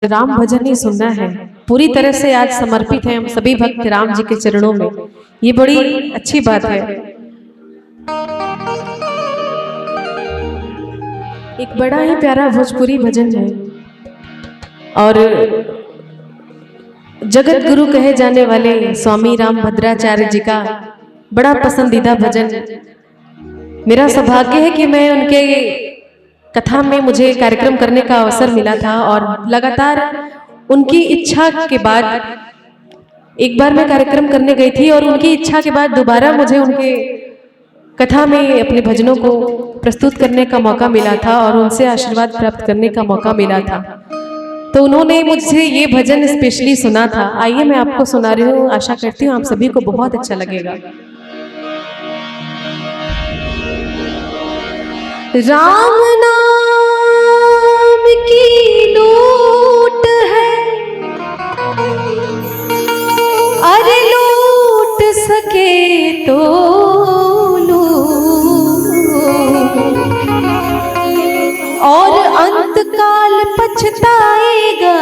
राम भजन ही सुनना है, पूरी तरह से आज समर्पित है हम सभी भक्त राम जी के चरणों में। ये बड़ी अच्छी बात है। एक बड़ा ही प्यारा भोजपुरी भजन है और जगत गुरु कहे जाने वाले स्वामी राम भद्राचार्य जी का बड़ा पसंदीदा भजन। मेरा सौभाग्य है कि मैं उनके कथा में मुझे कार्यक्रम करने का अवसर मिला था और लगातार उनकी इच्छा के बाद एक बार मैं कार्यक्रम करने गई थी और उनकी इच्छा के बाद दोबारा मुझे उनके कथा में अपने भजनों को प्रस्तुत करने का मौका मिला था और उनसे आशीर्वाद प्राप्त करने का मौका मिला था। तो उन्होंने मुझसे ये भजन स्पेशली सुना था। आइए मैं आपको सुना रही हूँ, आशा करती हूँ आप सभी को बहुत अच्छा लगेगा। राम नाम की लूट है, अरे लूट सके तो लूट, और अंत काल पछताएगा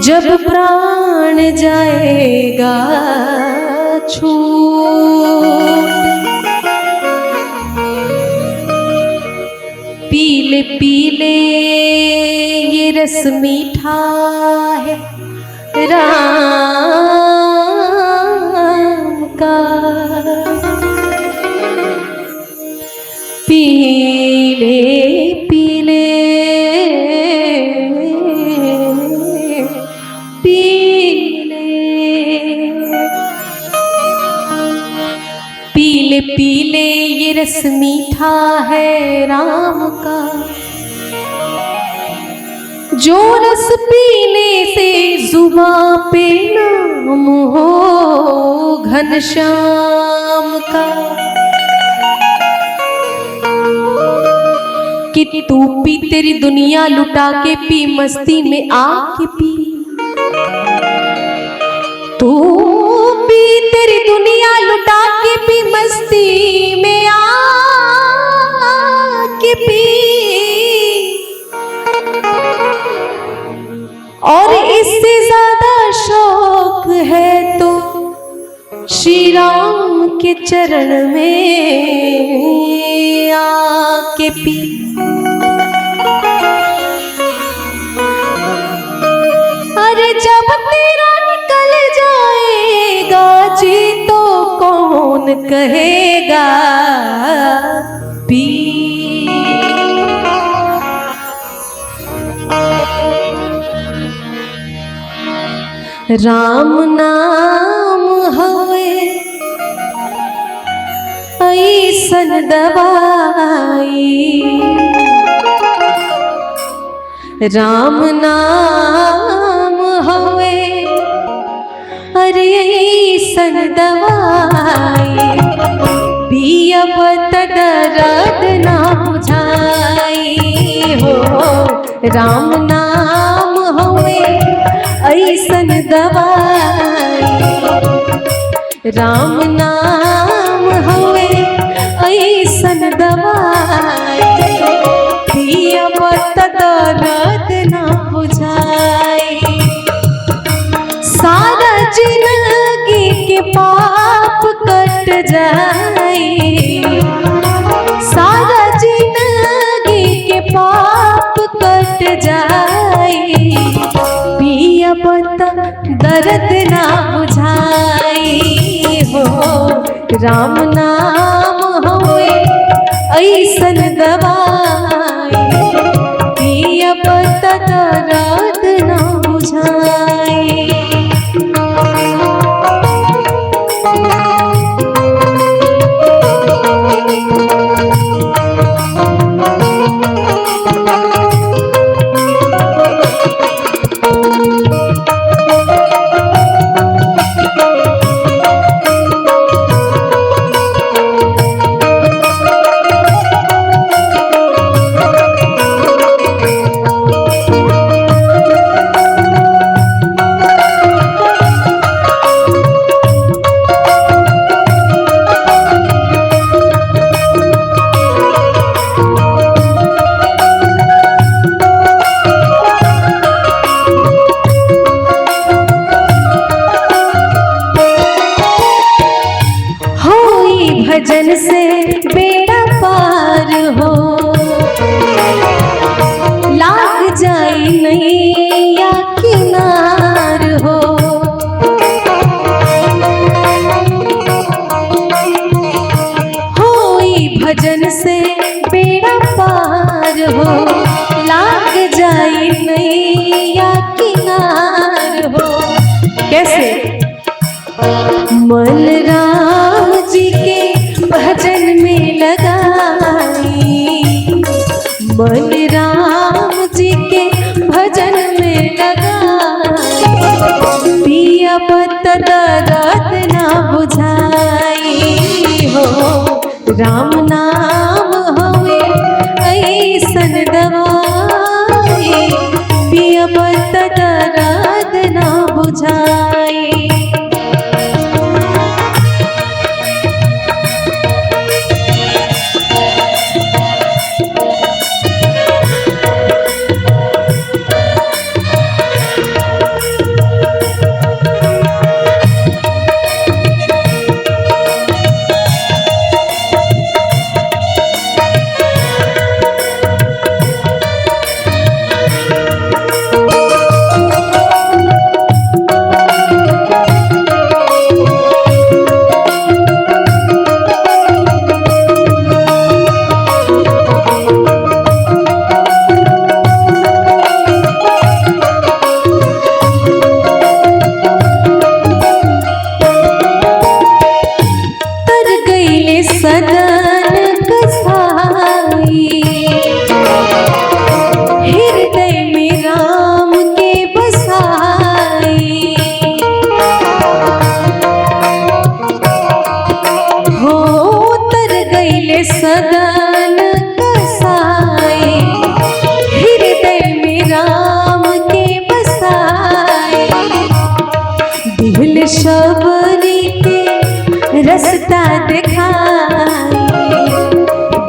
जब प्राण जाएगा छूट। पीले पीले ये रस मीठा है राम का, पीले पीले पीले पीले पीले ये रस मीठा है राम का, जो रस पीने से जुबां पे नाम हो घनश्याम का। कि तू पी तेरी दुनिया लुटा के पी, मस्ती में आके पी, तू पी तेरी दुनिया लुटा के पी, मस्ती में आके पी, और इससे ज्यादा शौक है तो श्री राम के चरण में आके पी। अरे जब तेरा निकल जाएगा जी तो कौन कहेगा पी। राम नाम हवे ऐसन दवाई, राम नाम हवे अरे ऐसन दवाई, पियब त दर्द ना बुझाई हो। राम नाम हवे ऐसन दवाई, राम नाम हवे ऐसन दवाई, पियब त दर्द ना बुझाई। सारा जिंदगी के पाप कट जाई, सारा जिंदगी के पाप कट जाई, पियब त दर्द ना बुझाई हो। राम नाम हवे ऐसन दवाई, पियब त दर्द ना बुझाई। जाई नैया किनार हो। कैसे? मन राम जी के भजन में लगाई, मन राम जी के भजन में लगाई, पिया बत दर्द ना बुझाई हो। राम नाम हवे ऐसन दवाई, पिया बत दर्द ना बुझाई। सदन कसाई, हृदय में राम के बसाई, हो तर गईले सदन कसाई, हृदय में राम के बसाई, दिल शबरी के रस्ता दिखाई,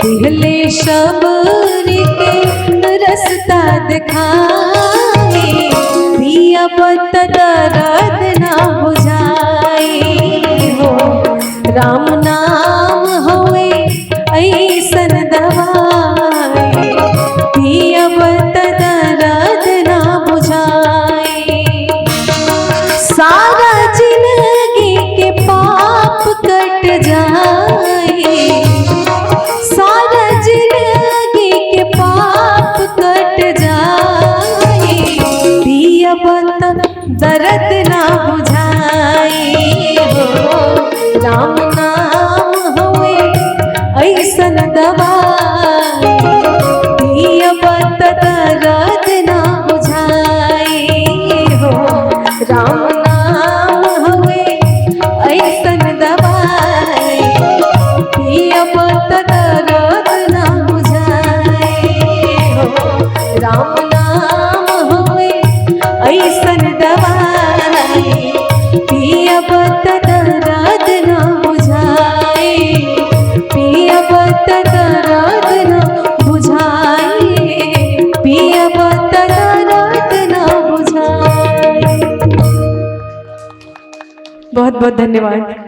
दिहले शबरी के रस्ता दिखाई, पिया बत दर्द ना बुझाई हो। राम नाम होए ऐसन दवाई, पिया बत दर्द ना बुझाई। सारा जिंदगी के पाप कट जाए, सारा जिंदगी के पाप कट जाए, पिया बत दर्द ना बुझाई हो। राम नाम होए ऐसन दवाई, पिया बत दर्द ना बुझाई हो। राम नाम होए ऐसन दवाई, पिया बत दर्द ना बुझाई हो। राम नाम होए ऐसन दवाई, पिया बत दर्द ना बुझाई, पिया बत दर्द ना बुझाई, पिया बत दर्द ना बुझाई। बहुत बहुत धन्यवाद।